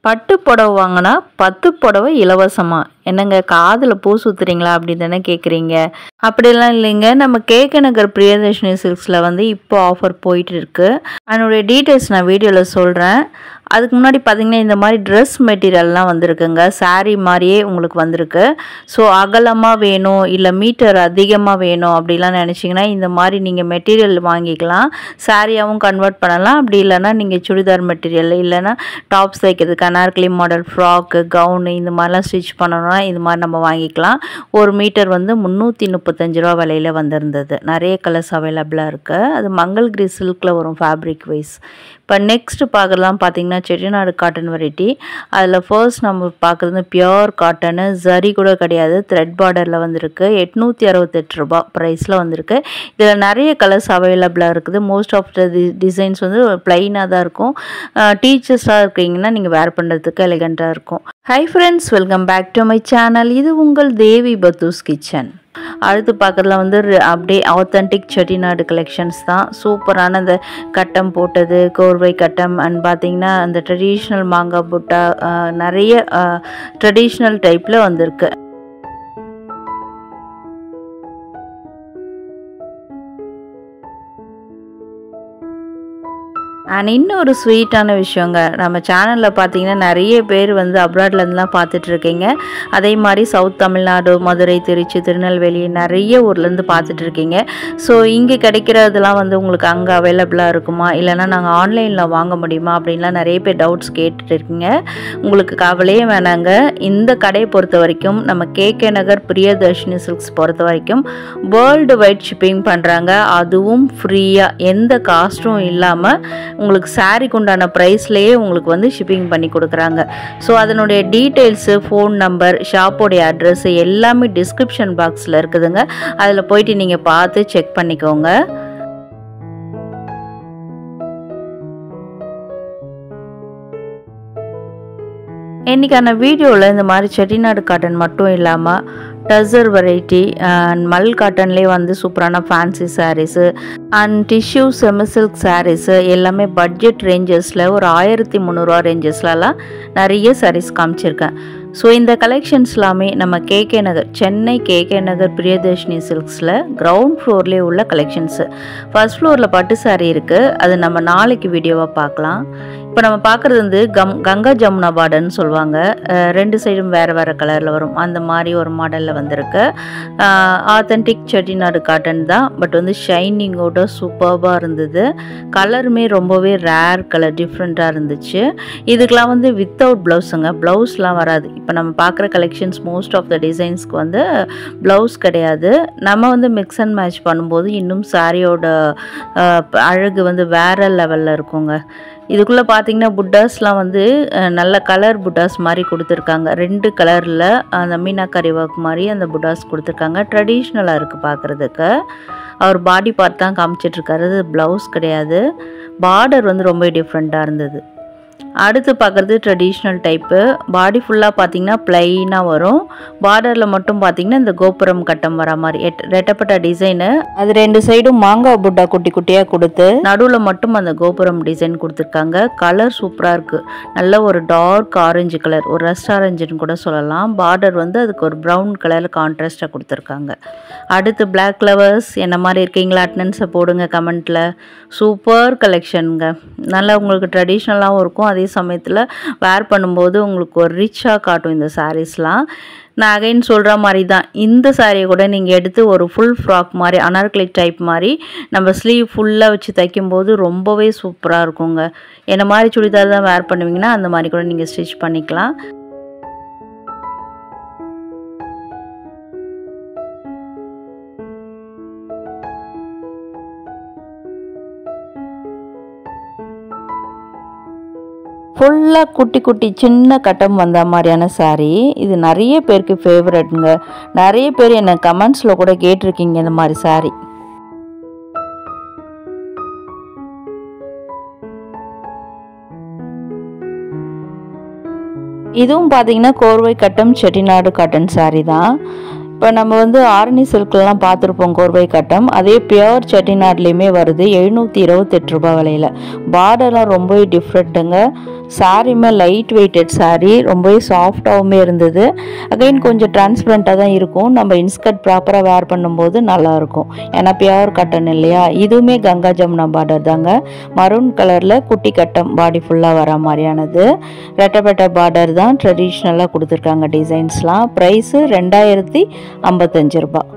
பட்டு புடவை வாங்கினா 10 புடவை இலவசமா? என்னங்க காதில் பூ சுற்றுறீங்களா அப்படின்னு தானே கேட்குறீங்க. அப்படிலாம் இல்லைங்க. நம்ம கேகே நகர் பிரியதர்ஷினி சில்க்ஸில் வந்து இப்போ ஆஃபர் போயிட்டு இருக்கு. அதனுடைய டீட்டெயில்ஸ் நான் வீடியோவில் சொல்கிறேன். அதுக்கு முன்னாடி பார்த்தீங்கன்னா இந்த மாதிரி ட்ரெஸ் மெட்டீரியல்லாம் வந்திருக்குங்க. சாரீ மாதிரியே உங்களுக்கு வந்திருக்கு. ஸோ அகலமாக வேணும் இல்லை மீட்டர் அதிகமாக வேணும் அப்படிலாம் நினச்சிங்கன்னா இந்த மாதிரி நீங்கள் மெட்டீரியல் வாங்கிக்கலாம். சாரியாகவும் கன்வெர்ட் பண்ணலாம். அப்படி இல்லைன்னா நீங்கள் சுடிதார் மெட்டீரியல் இல்லைன்னா டாப்ஸ் தைக்கிறதுக்கு அனார்கலி மாடல் ஃப்ராக்கு கவுனு இந்த மாதிரிலாம் ஸ்டிச் பண்ணணும்னா இது மாதிரி நம்ம வாங்கிக்கலாம். ஒரு மீட்டர் வந்து 335 ரூபா விலையில் வந்திருந்தது. நிறைய கலர்ஸ் அவைலபிளாக இருக்குது. அது மங்கள்கிரி சில்கில் வரும் ஃபேப்ரிக் வைஸ். இப்போ நெக்ஸ்ட்டு பார்க்குறதுலாம் பார்த்தீங்கன்னா செட்டிநாடு காட்டன் வெரைட்டி. அதில் ஃபர்ஸ்ட் நம்ம பார்க்குறது பியோர் காட்டனு, ஜரி கூட கிடையாது, த்ரெட் பார்டரில் வந்திருக்கு. 868 ரூபா ப்ரைஸில் வந்திருக்கு. இதில் நிறைய கலர்ஸ் அவைலபிளாக இருக்குது. மோஸ்ட் ஆஃப் த டிசைன்ஸ் வந்து ப்ளைனாக தான் இருக்கும். டீச்சர்ஸாக இருக்கீங்கன்னா நீங்கள் வேர் பண்ணுறதுக்கு எலிகண்ட்டாக இருக்கும். Hi friends, welcome back to my channel. இது உங்கள் தேவி பத்தூஸ் கிச்சன். அடுத்து பார்க்குறதுல வந்து அப்படியே ஆத்தென்டிக் செட்டிநாடு கலெக்ஷன்ஸ் தான். சூப்பரான அந்த கட்டம் போட்டது, கோர்வை கட்டம் அண்ட் பார்த்தீங்கன்னா அந்த ட்ரெடிஷ்னல் மாங்காய் புட்டா நிறைய ட்ரெடிஷ்னல் டைப்பில் வந்திருக்கு. அண்ட் இன்னொரு ஸ்வீட்டான விஷயங்க, நம்ம சேனலில் பார்த்தீங்கன்னா நிறைய பேர் வந்து அப்ராட்லேருந்துலாம் பார்த்துட்ருக்கீங்க. அதே மாதிரி சவுத் தமிழ்நாடு, மதுரை, திருச்சி, திருநெல்வேலி நிறைய ஊர்லேருந்து பார்த்துட்ருக்கீங்க. ஸோ இங்கே கிடைக்கிறதுலாம் வந்து உங்களுக்கு அங்கே அவைலபிளாக இருக்குமா இல்லைனா நாங்கள் ஆன்லைனில் வாங்க முடியுமா அப்படின்லாம் நிறைய பேர் டவுட்ஸ் கேட்டுட்டு இருக்கீங்க. உங்களுக்கு கவலையே வேணாங்க. இந்த கடையை பொறுத்த வரைக்கும் நம்ம கேகே நகர் பிரியதர்ஷினி சில்க்ஸ் பொறுத்த வரைக்கும் வேர்ல்டு வைட் ஷிப்பிங் பண்ணுறாங்க. அதுவும் ஃப்ரீயாக, எந்த காஸ்ட்டும் இல்லாமல் உங்களுக்கு சாரிக்கு உண்டான ப்ரைஸ்லேயே உங்களுக்கு வந்து ஷிப்பிங் பண்ணி கொடுக்குறாங்க. ஸோ அதனுடைய டீட்டெயில்ஸு, ஃபோன் நம்பர், ஷாப்போடைய அட்ரஸ் எல்லாமே டிஸ்கிரிப்ஷன் பாக்ஸில் இருக்குதுங்க. அதில் போயிட்டு நீங்கள் பார்த்து செக் பண்ணிக்கோங்க. இன்றைக்கான வீடியோவில் இந்த மாதிரி செட்டிநாடு காட்டன் மட்டும் இல்லாமல் டசர் வெரைட்டி அண்ட் மல் காட்டன்லேயே வந்து சூப்பரான fancy sarees and tissue semi silk sarees எல்லாமே பட்ஜெட் ரேஞ்சஸில் ஒரு 1300 ரேஞ்சஸ்லலாம் நிறைய சாரீஸ் காமிச்சிருக்கேன். ஸோ இந்த கலெக்ஷன்ஸ் எல்லாமே நம்ம கேகே நகர், சென்னை கேகே நகர் பிரியதர்ஷினி சில்க்ஸில் கிரவுண்ட் ஃப்ளோர்லேயே உள்ள கலெக்ஷன்ஸு. ஃபர்ஸ்ட் ஃப்ளோரில் பட்டு சாரீ இருக்குது. அது நம்ம நாளைக்கு வீடியோவாக பார்க்கலாம். இப்போ நம்ம பார்க்குறது வந்து கங்கா ஜமுனா பார்டர்னு சொல்லுவாங்க. ரெண்டு சைடும் வேறு வேறு கலரில் வரும். அந்த மாதிரி ஒரு மாடலில் வந்திருக்கு. ஆத்தென்டிக் செட்டிநாடு காட்டன் தான். பட் வந்து ஷைனிங்கோட சூப்பர்பாக இருந்தது. கலருமே ரொம்பவே ரேர் கலர், டிஃப்ரெண்ட்டாக இருந்துச்சு. இதுக்கெலாம் வந்து வித்தவுட் ப்ளவுஸுங்க, ப்ளவுஸ்லாம் வராது. இப்போ நம்ம பார்க்குற கலெக்ஷன்ஸ் மோஸ்ட் ஆஃப் த டிசைன்ஸ்க்கு வந்து ப்ளவுஸ் கிடையாது. நம்ம வந்து மிக்ஸ் அண்ட் மேட்ச் பண்ணும்போது இன்னும் சாரியோட அழகு வந்து வேறு லெவலில் இருக்குங்க. இதுக்குள்ளே பார்த்தீங்கன்னா புட்டாஸ்லாம் வந்து நல்ல கலர் புட்டாஸ் மாதிரி கொடுத்துருக்காங்க. 2 கலரில் அந்த மீனாக்கரி ஒர்க் மாதிரி அந்த புட்டாஸ் கொடுத்துருக்காங்க. ட்ரெடிஷ்னலாக இருக்குது பார்க்குறதுக்கு. அவர் பாடி பார்ட் தான் காமிச்சிட்ருக்காரு, ப்ளவுஸ் கிடையாது. பார்டர் வந்து ரொம்ப டிஃப்ரெண்ட்டாக இருந்தது. அடுத்து பார்க்குறது ட்ரெடிஷ்னல் டைப்பு. பாடி ஃபுல்லாக பார்த்தீங்கன்னா ப்ளைனாக வரும். பார்டரில் மட்டும் பார்த்தீங்கன்னா இந்த கோபுரம் கட்டம் வர மாதிரி ரெட்டப்பட்ட டிசைனு. அது 2 சைடும் மாங்காய் புட்டா குட்டி குட்டியாக கொடுத்து நடுவில் மட்டும் அந்த கோபுரம் டிசைன் கொடுத்துருக்காங்க. கலர் சூப்பராக இருக்குது. நல்ல ஒரு டார்க் ஆரஞ்சு கலர், ஒரு ரஸ்ட் ஆரஞ்சுன்னு கூட சொல்லலாம். பார்டர் வந்து அதுக்கு ஒரு ப்ரௌன் கலரில் கான்ட்ராஸ்டாக கொடுத்துருக்காங்க. அடுத்து பிளாக் ஃப்ளவர்ஸ் என்ன மாதிரி இருக்கீங்களா? அட்டனன்ஸை போடுங்க கமெண்ட்டில். சூப்பர் கலெக்ஷனுங்க. நல்லா உங்களுக்கு ட்ரெடிஷ்னலாகவும் இருக்கும், அதே சமயத்தில் வேர் பண்ணும்போது உங்களுக்கு ஒரு ரிச்சாக காட்டும் இந்த சாரீஸ்லாம். நான் அகைன் சொல்கிற மாதிரி தான், இந்த சாரியை கூட நீங்கள் எடுத்து ஒரு ஃபுல் ஃப்ராக் மாதிரி அனார்கலி டைப் மாதிரி நம்ம ஸ்லீவ் ஃபுல்லாக வச்சு தைக்கும்போது ரொம்பவே சூப்பராக இருக்குங்க. என்ன மாதிரி சுடிதார் தான் வேர் பண்ணுவீங்கன்னா அந்த மாதிரி கூட நீங்கள் ஸ்டிச் பண்ணிக்கலாம். ஃபுல்லாக குட்டி குட்டி சின்ன கட்டம் வந்த மாதிரியான சாரீ. இது நிறைய பேருக்கு ஃபேவரட்ங்க. நிறைய பேர் என்னை கமெண்ட்ஸில் கூட கேட்டிருக்கீங்க இந்த மாதிரி சாரீ. இதுவும் பார்த்தீங்கன்னா கோர்வை கட்டம் செட்டிநாடு காட்டன் சாரீ தான். இப்போ நம்ம வந்து ஆரணி சில்க்லாம் பார்த்துருப்போம் கோர்வை கட்டம், அதே பியோர் செட்டிநாட்லேயுமே வருது 728 ரூபாய் விலையில். பார்டர்லாம் ரொம்பவே டிஃப்ரெண்ட்டுங்க. சாரியுமே லைட் வெயிட்டட் சாரீ, ரொம்பவே சாஃப்டாகவுமே இருந்தது. அகைன் கொஞ்சம் டிரான்ஸ்பரண்ட்டாக தான் இருக்கும். நம்ம இன்ஸ்கர்ட் ப்ராப்பராக வேர் பண்ணும்போது நல்லாயிருக்கும். ஏன்னா பியூர் காட்டன் இல்லையா. இதுவுமே கங்கா ஜமுனா பார்டர் தாங்க. மரூன் கலரில் குட்டி கட்டம் பாடி ஃபுல்லாக வர மாதிரியானது. ரெட்டப்பட்ட பார்டர் தான் ட்ரெடிஷ்னலாக கொடுத்துருக்காங்க. டிசைன்ஸ்லாம் ப்ரைஸு 2055 ரூபாய்.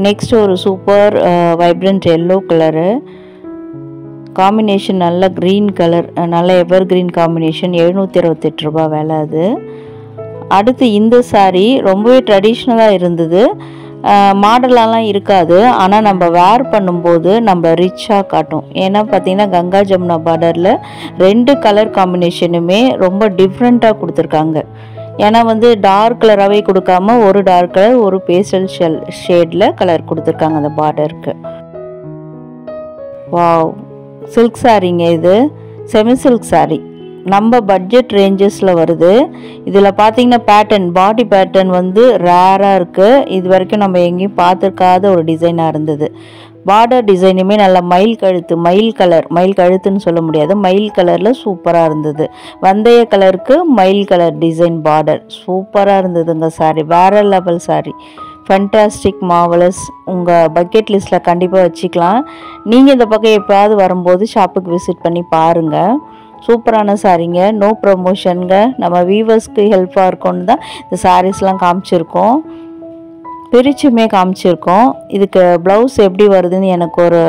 நெக்ஸ்ட் ஒரு super vibrant yellow colour combination, நல்ல க்ரீன் கலர், நல்ல எவர் க்ரீன் காம்பினேஷன். 728 ரூபாய் விலை அது. அடுத்து இந்த சாரீ ரொம்பவே ட்ரெடிஷ்னலாக இருந்தது. மாடலாலாம் இருக்காது, ஆனால் நம்ம வேர் பண்ணும்போது நம்ம ரிச்சாக காட்டும். ஏன்னா பார்த்தீங்கன்னா கங்கா ஜமுனா பார்டரில் 2 கலர் காம்பினேஷனுமே ரொம்ப டிஃப்ரெண்ட்டாக கொடுத்துருக்காங்க. ஏன்னா வந்து டார்க் கலராகவே கொடுக்காம ஒரு டார்க் கலர் ஒரு பேஸ்டல் ஷேடில் கலர் கொடுத்துருக்காங்க அந்த பார்டருக்கு. வாவ், சில்க் சாரீங்க இது. செமி சில்க் சாரீ நம்ம பட்ஜெட் ரேஞ்சஸில் வருது. இதில் பார்த்தீங்கன்னா பேட்டர்ன், பாடி பேட்டர்ன் வந்து ரேராக இருக்குது. இது வரைக்கும் நம்ம எங்கேயும் பார்த்துருக்காத ஒரு டிசைனாக இருந்தது. பார்டர் டிசைனுமே நல்ல மயில் கழுத்து, மயில் கழுத்துன்னு சொல்ல முடியாது, மயில் கலரில் சூப்பராக இருந்தது. வந்தைய கலருக்கு மயில் கலர் டிசைன் பார்டர் சூப்பராக இருந்ததுங்க. சாரி வேற லெவல் சாரி, ஃபேண்டாஸ்டிக், மார்வலஸ். உங்கள் பக்கெட் லிஸ்ட்டில் கண்டிப்பாக வச்சுக்கலாம். நீங்கள் இந்த பக்கம் எப்போயாவது வரும்போது ஷாப்புக்கு விசிட் பண்ணி பாருங்கள். சூப்பரான சாரீங்க. நோ ப்ரமோஷனுங்க, நம்ம வீவர்ஸ்க்கு ஹெல்ப்பாக இருக்கும்னு தான் இந்த சாரீஸ்லாம் காமிச்சிருக்கோம், பிரிச்சுமே காமிச்சிருக்கோம். இதுக்கு ப்ளவுஸ் எப்படி வருதுன்னு எனக்கு ஒரு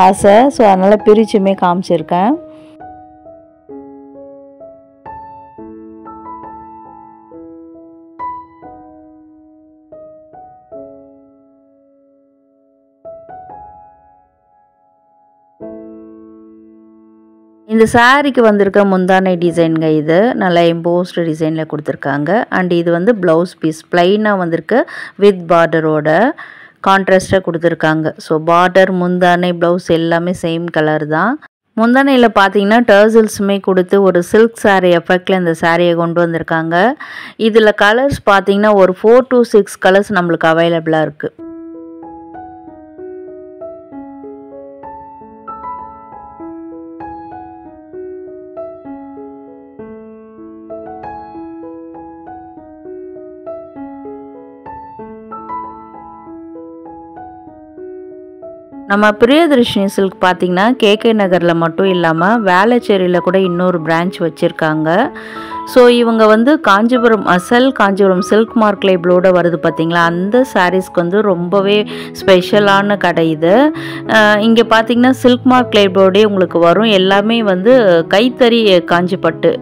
ஆசை. ஸோ அதனால் பிரிச்சுமே காமிச்சிருக்கேன். இந்த சாரீக்கு வந்திருக்க முந்தானை டிசைனுங்க. இது நல்லா எம்போஸ்டு டிசைனில் கொடுத்துருக்காங்க. அண்ட் இது வந்து ப்ளவுஸ் பீஸ் ப்ளைனாக வந்திருக்கு வித் பார்டரோட கான்ட்ராஸ்டாக கொடுத்துருக்காங்க. ஸோ பார்டர், முந்தானை, ப்ளவுஸ் எல்லாமே சேம் கலர் தான். முந்தானையில் பார்த்தீங்கன்னா டர்சல்ஸுமே கொடுத்து ஒரு சில்க் சாரீ எஃபெக்டில் இந்த சாரியை கொண்டு வந்திருக்காங்க. இதில் கலர்ஸ் பார்த்தீங்கன்னா ஒரு 4 to 6 கலர்ஸ் நம்மளுக்கு அவைலபிளாக இருக்குது. நம்ம பிரியதர்ஷினி சில்க் பார்த்திங்கன்னா கேகே நகரில் மட்டும் இல்லாமல் வேளச்சேரியில் கூட இன்னொரு பிரான்ச் வச்சுருக்காங்க. ஸோ இவங்க வந்து காஞ்சிபுரம் காஞ்சிபுரம் சில்க் மார்க் லேபிளோட வருது பார்த்திங்களா, அந்த சாரீஸ்க்கு வந்து ரொம்பவே ஸ்பெஷலான கடை இது. இங்கே பார்த்திங்கன்னா சில்க் மார்க் லேபிளோடே உங்களுக்கு வரும். எல்லாமே வந்து கைத்தறி காஞ்சிப்பட்டு.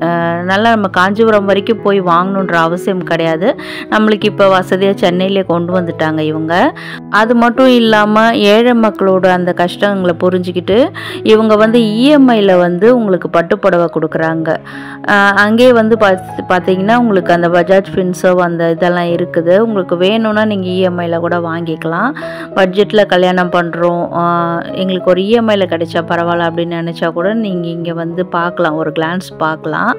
நல்லா நம்ம காஞ்சிபுரம் வரைக்கும் போய் வாங்கணுன்ற அவசியம் கிடையாது. நம்மளுக்கு இப்போ வசதியாக சென்னையிலே கொண்டு வந்துட்டாங்க இவங்க. அது மட்டும் இல்லாமல் ஏழை மக்களோட அந்த கஷ்டங்களை புரிஞ்சுக்கிட்டு இவங்க வந்து இஎம்ஐயில் வந்து உங்களுக்கு பட்டுப்புடவை கொடுக்குறாங்க. அங்கேயே வந்து பார்த்தீங்கன்னா உங்களுக்கு அந்த பஜாஜ் ஃபின்ஸோ அந்த இதெல்லாம் இருக்குது. உங்களுக்கு வேணும்னா நீங்கள் இஎம்ஐயில் கூட வாங்கிக்கலாம். பட்ஜெட்டில் கல்யாணம் பண்ணுறோம், எங்களுக்கு ஒரு இஎம்ஐயில் கிடைச்சா பரவாயில்ல அப்படின்னு நினச்சா கூட நீங்கள் இங்கே வந்து பார்க்கலாம், ஒரு கிளான்ஸ் பார்க்கலாம்.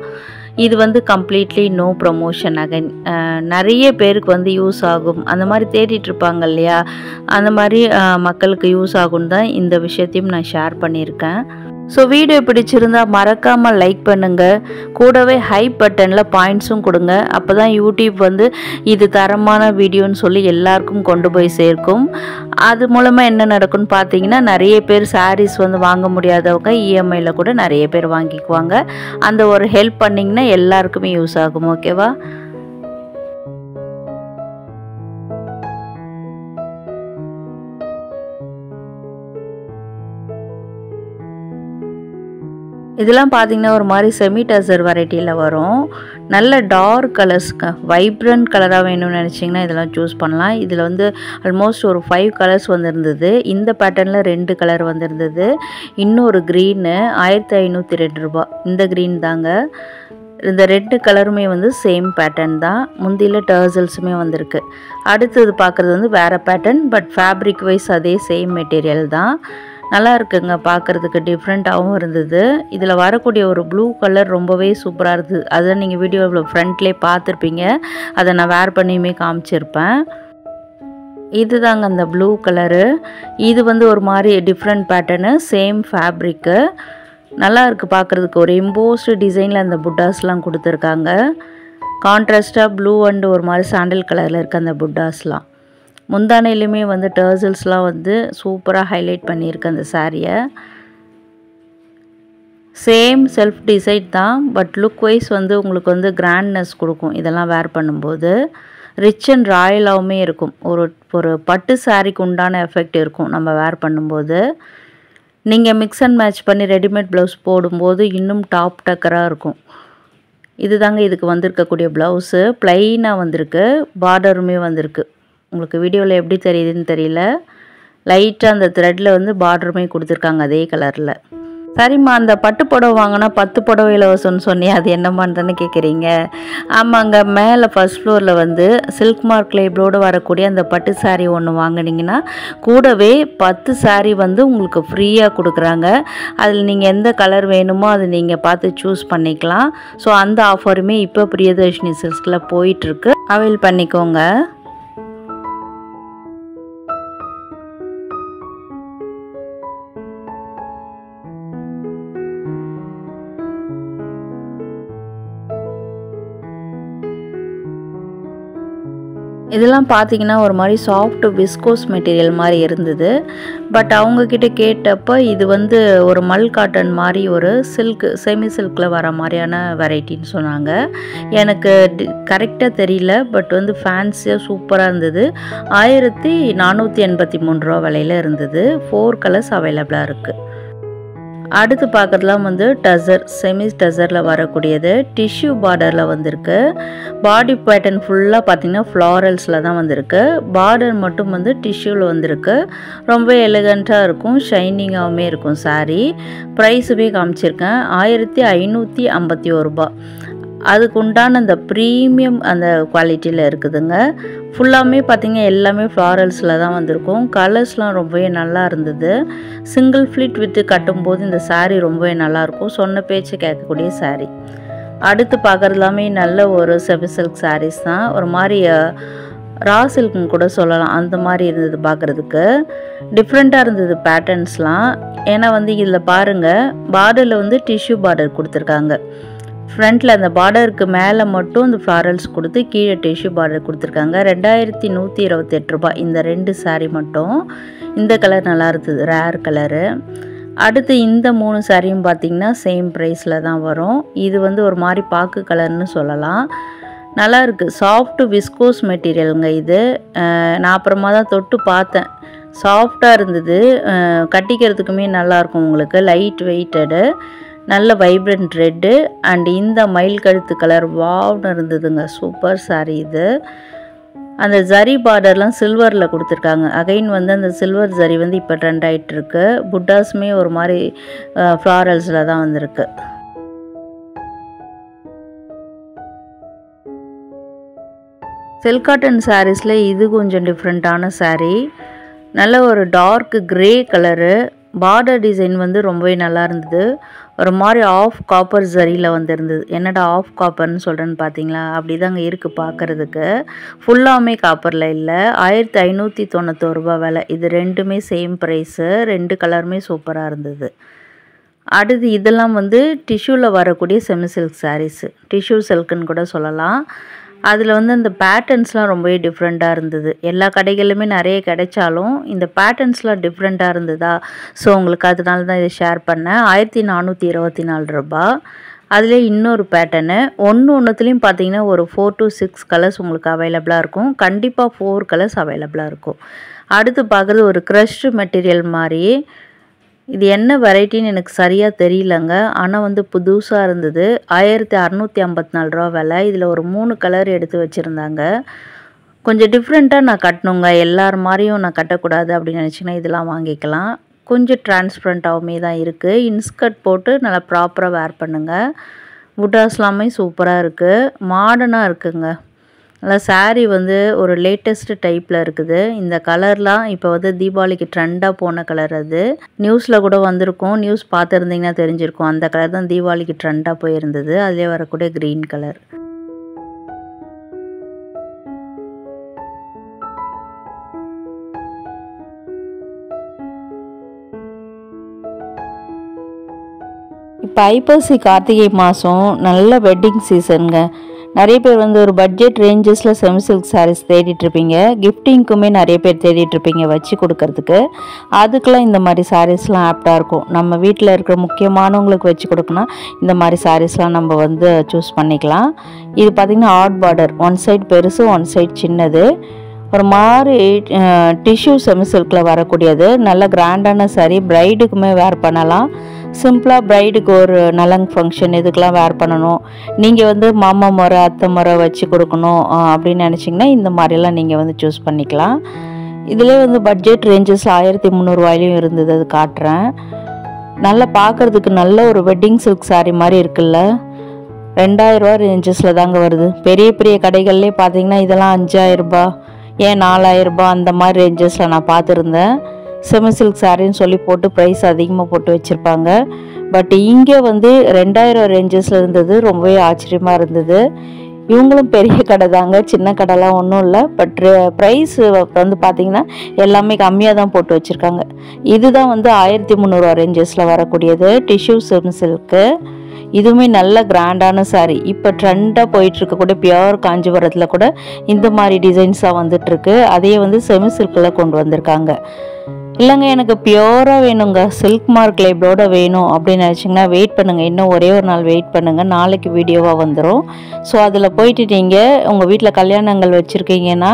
இது வந்து கம்ப்ளீட்லி நோ ப்ரமோஷன். அகைன் நிறைய பேருக்கு வந்து யூஸ் ஆகும், அந்த மாதிரி தேடிட்டு இருப்பாங்க இல்லையா, அந்த மாதிரி மக்களுக்கு யூஸ் ஆகும்னு தான் இந்த விஷயத்தையும் நான் ஷேர் பண்ணியிருக்கேன். ஸோ வீடியோ பிடிச்சிருந்தா மறக்காமல் லைக் பண்ணுங்கள், கூடவே ஹை பட்டனில் பாயிண்ட்ஸும் கொடுங்க. அப்போ தான் யூடியூப் வந்து இது தரமான வீடியோன்னு சொல்லி எல்லாருக்கும் கொண்டு போய் சேர்க்கும். அது மூலமாக என்ன நடக்கும்னு பார்த்தீங்கன்னா நிறைய பேர் சாரீஸ் வந்து வாங்க முடியாதவங்க இஎம்ஐயில் கூட நிறைய பேர் வாங்கிக்குவாங்க. அந்த ஒரு ஹெல்ப் பண்ணிங்கன்னா எல்லாருக்குமே யூஸ் ஆகும். ஓகேவா? இதெல்லாம் பார்த்தீங்கன்னா ஒரு மாதிரி செமி டசர் வெரைட்டியில் வரும். நல்ல டார்க் கலர்ஸ்க்கு வைப்ரண்ட் கலராக வேணும்னு நினச்சிங்கன்னா இதெல்லாம் சூஸ் பண்ணலாம். இதில் வந்து ஆல்மோஸ்ட் ஒரு 5 கலர்ஸ் வந்துருந்தது. இந்த பேட்டர்னில் 2 கலர் வந்துருந்தது. இன்னொரு க்ரீனு 1502 ரூபா. இந்த க்ரீன் தாங்க. இந்த 2 கலருமே வந்து சேம் பேட்டர்ன் தான். முந்தியில் டர்சல்ஸுமே வந்திருக்கு. அடுத்தது பார்க்குறது வந்து வேறு பேட்டர்ன், பட் ஃபேப்ரிக் வைஸ் அதே சேம் மெட்டீரியல் தான். நல்லா இருக்குங்க, பார்க்குறதுக்கு டிஃப்ரெண்ட்டாகவும் இருந்தது. இதில் வரக்கூடிய ஒரு ப்ளூ கலர் ரொம்பவே சூப்பராக இருந்தது. அதை நீங்கள் வீடியோவில் ஃப்ரண்ட்லேயே பார்த்துருப்பீங்க. அதை நான் வேர் பண்ணியுமே காமிச்சிருப்பேன். இதுதாங்க அந்த ப்ளூ கலரு. இது வந்து ஒரு மாதிரி டிஃப்ரெண்ட் பேட்டர்னு, சேம் ஃபேப்ரிக்கு. நல்லா இருக்குது பார்க்குறதுக்கு. ஒரு எம்போஸ்டு டிசைனில் அந்த புட்டாஸ்லாம் கொடுத்துருக்காங்க. கான்ட்ராஸ்ட்டாக ப்ளூ அண்ட் ஒரு மாதிரி சாண்டல் கலரில் இருக்குது அந்த புட்டாஸ்லாம். முந்தானையிலுமே வந்து டர்சல்ஸ்லாம் வந்து சூப்பராக ஹைலைட் பண்ணியிருக்கு அந்த சாரியை. சேம் செல்ஃப் டிசைன் தான், பட் லுக் வைஸ் வந்து உங்களுக்கு வந்து கிராண்ட்னஸ் கொடுக்கும் இதெல்லாம் வேர் பண்ணும்போது. ரிச் அண்ட் ராயலாகவுமே இருக்கும். ஒரு பட்டு சாரிக்கு உண்டான எஃபெக்ட் இருக்கும் நம்ம வேர் பண்ணும்போது. நீங்கள் மிக்ஸ் அண்ட் மேட்ச் பண்ணி ரெடிமேட் ப்ளவுஸ் போடும்போது இன்னும் டாப் டக்கராக இருக்கும். இதுதாங்க இதுக்கு வந்திருக்கக்கூடிய ப்ளவுஸு. ப்ளைனாக வந்திருக்கு, பார்டருமே வந்திருக்கு. உங்களுக்கு வீடியோவில் எப்படி தெரியுதுன்னு தெரியல. லைட்டாக அந்த த்ரெட்டில் வந்து பார்டருமே கொடுத்துருக்காங்க அதே கலரில். சரிம்மா, அந்த பட்டு புடவை வாங்கினா 10 புடவை இலவசம்னு சொன்னியே, அது என்னம்மான்னு தானே கேட்குறீங்க? ஆமாங்க, மேலே ஃபர்ஸ்ட் ஃப்ளோரில் வந்து சில்க் மார்க் லேபிளோடு வரக்கூடிய அந்த பட்டு சாரீ ஒன்று வாங்கினீங்கன்னா கூடவே 10 சாரீ வந்து உங்களுக்கு ஃப்ரீயாக கொடுக்குறாங்க. அதில் நீங்கள் எந்த கலர் வேணுமோ அது நீங்கள் பார்த்து சூஸ் பண்ணிக்கலாம். ஸோ அந்த ஆஃபருமே இப்போ பிரியதர்ஷினி சில்க்ஸில் போயிட்டுருக்கு, அவைல் பண்ணிக்கோங்க. இதெல்லாம் பார்த்தீங்கன்னா ஒரு மாதிரி சாஃப்ட் விஸ்கோஸ் மெட்டீரியல் மாதிரி இருந்தது. பட் அவங்கக்கிட்ட கேட்டப்போ இது வந்து ஒரு மல் காட்டன் மாதிரி ஒரு சில்க், செமி சில்கில் வர மாதிரியான வெரைட்டின்னு சொன்னாங்க. எனக்கு கரெக்டாக தெரியல, பட் வந்து ஃபேன்சியாக சூப்பராக இருந்தது. 1483 ரூபா விலையில் இருந்தது. 4 கலர்ஸ் அவைலபிளாக இருக்குது. அடுத்து பார்க்குறதுலாம் வந்து டசர், செமி டசரில் வரக்கூடியது. டிஷ்யூ பார்டரில் வந்திருக்கு. பாடி பேட்டர்ன் ஃபுல்லாக பார்த்திங்கன்னா ஃப்ளாரல்ஸில் தான் வந்திருக்கு. பார்டர் மட்டும் வந்து டிஷ்யூவில் வந்திருக்கு. ரொம்ப எலிகண்ட்டாக இருக்கும், ஷைனிங்காகவுமே இருக்கும் சாரீ. ப்ரைஸுமே காமிச்சிருக்கேன், 1551 ரூபா. அதுக்கு உண்டான அந்த ப்ரீமியம் அந்த குவாலிட்டியில் இருக்குதுங்க. ஃபுல்லாமே பார்த்திங்க எல்லாமே ஃப்ளாரல்ஸில் தான் வந்திருக்கும். கலர்ஸ்லாம் ரொம்பவே நல்லா இருந்தது. சிங்கிள் ஃப்ளிட் விட்டு கட்டும்போது இந்த சாரீ ரொம்பவே நல்லாயிருக்கும். சொன்ன பேச்சு கேட்கக்கூடிய சாரீ. அடுத்து பார்க்குறதுலாமே நல்ல ஒரு செமி சில்க் சாரீஸ் தான். ஒரு மாதிரி ரா சில்க்னு கூட சொல்லலாம், அந்த மாதிரி இருந்தது பார்க்குறதுக்கு. டிஃப்ரெண்ட்டாக இருந்தது பேட்டர்ன்ஸ்லாம். ஏன்னா வந்து இதில் பாருங்கள், பார்டரில் வந்து டிஷ்யூ பார்டர் கொடுத்துருக்காங்க. ஃப்ரண்ட்டில் அந்த பார்டருக்கு மேலே மட்டும் இந்த ஃப்ளாரல்ஸ் கொடுத்து கீழே டிஷ்யூ பார்டர் கொடுத்துருக்காங்க. 2128 ரூபா இந்த 2 சாரீ மட்டும். இந்த கலர் நல்லா இருந்தது, ரேர் கலரு. அடுத்து இந்த 3 சாரியும் பார்த்திங்கன்னா சேம் ப்ரைஸில் தான் வரும். இது வந்து ஒரு மாதிரி பாக்கு கலர்னு சொல்லலாம். நல்லா இருக்குது, சாஃப்ட் விஸ்கோஸ் மெட்டீரியலுங்க இது. நான் அப்புறமா தான் தொட்டு பார்த்தேன், சாஃப்டாக இருந்தது. கட்டிக்கிறதுக்குமே நல்லாயிருக்கும் உங்களுக்கு, லைட் வெயிட்டடு, நல்ல வைப்ரண்ட் ரெட்டு அண்ட் இந்த மயில் கழுத்து கலர் வாவ்னு இருந்ததுங்க. சூப்பர் சாரீ இது. அந்த ஜரி பார்டர்லாம் சில்வரில் கொடுத்துருக்காங்க. அகைன் வந்து அந்த சில்வர் ஜரி வந்து இப்போ ட்ரெண்ட் ஆகிட்டுருக்கு. புட்டாஸுமே ஒரு மாதிரி ஃப்ளாரல்ஸில் தான் வந்திருக்கு. சில்க் காட்டன் சாரீஸில் இது கொஞ்சம் டிஃப்ரெண்ட்டான சாரீ. நல்ல ஒரு dark grey colour. Border design வந்து ரொம்பவே நல்லா இருந்தது. ஒரு மாதிரி ஆஃப் காப்பர் ஜரியில் வந்துருந்தது. என்னடா ஆஃப் காப்பர்னு சொல்கிறேன்னு பார்த்தீங்களா? அப்படி தாங்க இருக்குது பார்க்குறதுக்கு. ஃபுல்லாமே காப்பரில் இல்லை. 1591 ரூபா விலை. இது ரெண்டுமே சேம் ப்ரைஸு. 2 கலருமே சூப்பராக இருந்தது. அடுத்து இதெல்லாம் வந்து டிஷ்யூவில் வரக்கூடிய செமி சில்க் சாரீஸு, டிஷ்யூ சில்க்குன்னு கூட சொல்லலாம். அதில் வந்து அந்த பேட்டர்ன்ஸ்லாம் ரொம்பவே டிஃப்ரெண்ட்டாக இருந்தது. எல்லா கடைகளிலுமே நிறைய கிடைச்சாலும் இந்த பேட்டர்ன்ஸ்லாம் டிஃப்ரெண்ட்டாக இருந்ததா, ஸோ உங்களுக்கு அதனால தான் இதை ஷேர் பண்ணேன். 1424 ரூபா. அதில் இன்னொரு பேட்டர்னு ஒன்றுத்துலேயும் பார்த்தீங்கன்னா ஒரு 4 to 6 கலர்ஸ் உங்களுக்கு அவைலபிளாக இருக்கும். கண்டிப்பாக 4 கலர்ஸ் அவைலபிளாக இருக்கும். அடுத்து பார்க்குறது ஒரு க்ரஷ்டு மெட்டீரியல் மாதிரி. இது என்ன வெரைட்டின்னு எனக்கு சரியாக தெரியலங்க, ஆனால் வந்து புதுசாக இருந்தது. 1654 ரூபா விலை. இதில் ஒரு 3 கலர் எடுத்து வச்சுருந்தாங்க. கொஞ்சம் டிஃப்ரெண்ட்டாக நான் கட்டணுங்க, எல்லார் மாதிரியும் நான் கட்டக்கூடாது அப்படின்னு நினச்சிங்கன்னா இதெல்லாம் வாங்கிக்கலாம். கொஞ்சம் டிரான்ஸ்பரண்ட்டாகவுமே தான் இருக்குது. இன்ஸ்கர்ட் போட்டு நல்லா ப்ராப்பராக வேர் பண்ணுங்கள். புட்டாஸ்லாமே சூப்பராக இருக்குது, மாடர்னாக இருக்குங்க. நல்லா சாரீ வந்து ஒரு லேட்டஸ்ட் டைப்பில் இருக்குது. இந்த கலர்லாம் இப்போ வந்து தீபாவளிக்கு ட்ரெண்டாக போன கலர். அது நியூஸில் கூட வந்திருக்கும், நியூஸ் பார்த்துருந்தீங்கன்னா தெரிஞ்சிருக்கும். அந்த கலர் தான் தீபாவளிக்கு ட்ரெண்டாக போயிருந்தது. அதிலே வரக்கூடிய க்ரீன் கலர். இப்போ ஐப்பசி கார்த்திகை மாதம் நல்ல வெட்டிங் சீசனுங்க. நிறைய பேர் வந்து ஒரு பட்ஜெட் ரேஞ்சஸில் செமி சில்க் சாரீஸ் தேடிட்டுருப்பீங்க. கிஃப்டிங்க்குமே நிறைய பேர் தேடிட்டுருப்பீங்க வச்சு கொடுக்கறதுக்கு. அதுக்கெலாம் இந்த மாதிரி சாரீஸ்லாம் ஆப்டாக இருக்கும். நம்ம வீட்டில் இருக்கிற முக்கியமானவங்களுக்கு வச்சு கொடுக்கணும் இந்த மாதிரி சாரீஸ்லாம் நம்ம வந்து சூஸ் பண்ணிக்கலாம். இது பார்த்திங்கன்னா ஆர்ட் பார்டர், ஒன் சைடு பெருசு ஒன் சைடு சின்னது. ஒரு மாதிரி டிஷ்யூ செமி சில்கில் வரக்கூடியது. நல்ல கிராண்டான சாரீ, ப்ரைடுக்குமே வேர் பண்ணலாம். சிம்பிளாக ப்ரைடுக்கு ஒரு நலங்கு ஃபங்க்ஷன் இதுக்கெலாம் வேர் பண்ணணும், நீங்கள் வந்து மாமா முறை அத்தை முறை வச்சு கொடுக்கணும் அப்படின்னு நினச்சிங்கன்னா இந்த மாதிரிலாம் நீங்கள் வந்து சூஸ் பண்ணிக்கலாம். இதிலே வந்து பட்ஜெட் ரேஞ்சஸ் 1300 இருந்தது. அது காட்டுறேன். நல்லா பார்க்குறதுக்கு நல்ல ஒரு வெட்டிங் சில்க் சாரீ மாதிரி இருக்குல்ல. 2000 ரூபா ரேஞ்சஸில் தாங்க வருது. பெரிய பெரிய கடைகள்லேயே பார்த்தீங்கன்னா இதெல்லாம் 5000 ரூபா, ஏன் 4000 ரூபா அந்த மாதிரி ரேஞ்சஸில் நான் பார்த்துருந்தேன். செமி சில்க் சாரின்னு சொல்லி போட்டு ப்ரைஸ் அதிகமாக போட்டு வச்சுருப்பாங்க. பட் இங்கே வந்து 2000 ரேஞ்சஸில் இருந்தது. ரொம்பவே ஆச்சரியமாக இருந்தது. இவங்களும் பெரிய கடை தாங்க, சின்ன கடைலாம் ஒன்றும் இல்லை. பட் ப்ரைஸ் வந்து பார்த்திங்கன்னா எல்லாமே கம்மியாக தான் போட்டு வச்சுருக்காங்க. இதுதான் வந்து 1300 ரேஞ்சஸில் வரக்கூடியது டிஷ்யூ செமி சில்க்கு. இதுவுமே நல்ல கிராண்டான சாரீ. இப்போ ட்ரெண்டாக போயிட்டுருக்கக்கூடிய பியோர் காஞ்சிபுரத்தில் கூட இந்த மாதிரி டிசைன்ஸாக வந்துட்டுருக்கு. அதையே வந்து செமி சில்கில் கொண்டு வந்திருக்காங்க. இல்லைங்க எனக்கு பியோராக வேணுங்க, சில்க் மார்க் லேபிளோட வேணும் அப்படின்னு நினச்சிங்கன்னா வெயிட் பண்ணுங்கள். இன்னும் ஒரே ஒரு நாள் வெயிட் பண்ணுங்கள், நாளைக்கு வீடியோவாக வந்துடும். ஸோ அதில் போயிட்டு நீங்கள் உங்கள் வீட்டில் கல்யாணங்கள் வச்சுருக்கீங்கன்னா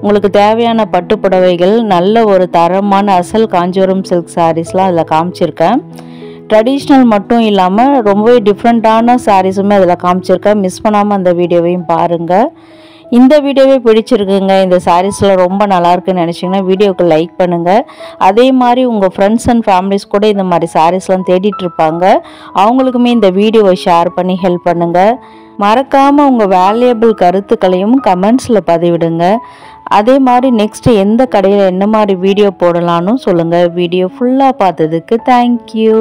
உங்களுக்கு தேவையான பட்டு புடவைகள், நல்ல ஒரு தரமான அசல் காஞ்சிபுரம் சில்க் சாரீஸ்லாம் அதில் காமிச்சிருக்கேன். ட்ரெடிஷ்னல் மட்டும் இல்லாமல் ரொம்பவே டிஃப்ரெண்ட்டான சாரீஸுமே அதில் காமிச்சிருக்கேன். மிஸ் பண்ணாமல் அந்த வீடியோவையும் பாருங்கள். இந்த வீடியோவே பிடிச்சிருக்குங்க, இந்த சாரீஸ்லாம் ரொம்ப நல்லாயிருக்குன்னு நினச்சிங்கன்னா வீடியோவுக்கு லைக் பண்ணுங்கள். அதே மாதிரி உங்கள் ஃப்ரெண்ட்ஸ் அண்ட் ஃபேமிலிஸ் கூட இந்த மாதிரி சாரீஸ்லாம் தேடிட்டுருப்பாங்க. அவங்களுக்குமே இந்த வீடியோவை ஷேர் பண்ணி ஹெல்ப் பண்ணுங்கள். மறக்காமல் உங்கள் வேல்யூபிள் கருத்துக்களையும் கமெண்ட்ஸில் பதிவிடுங்க. அதே மாதிரி நெக்ஸ்ட்டு எந்த கடையில் என்ன மாதிரி வீடியோ போடலான்னு சொல்லுங்கள். வீடியோ ஃபுல்லாக பார்த்ததுக்கு தேங்க்யூ.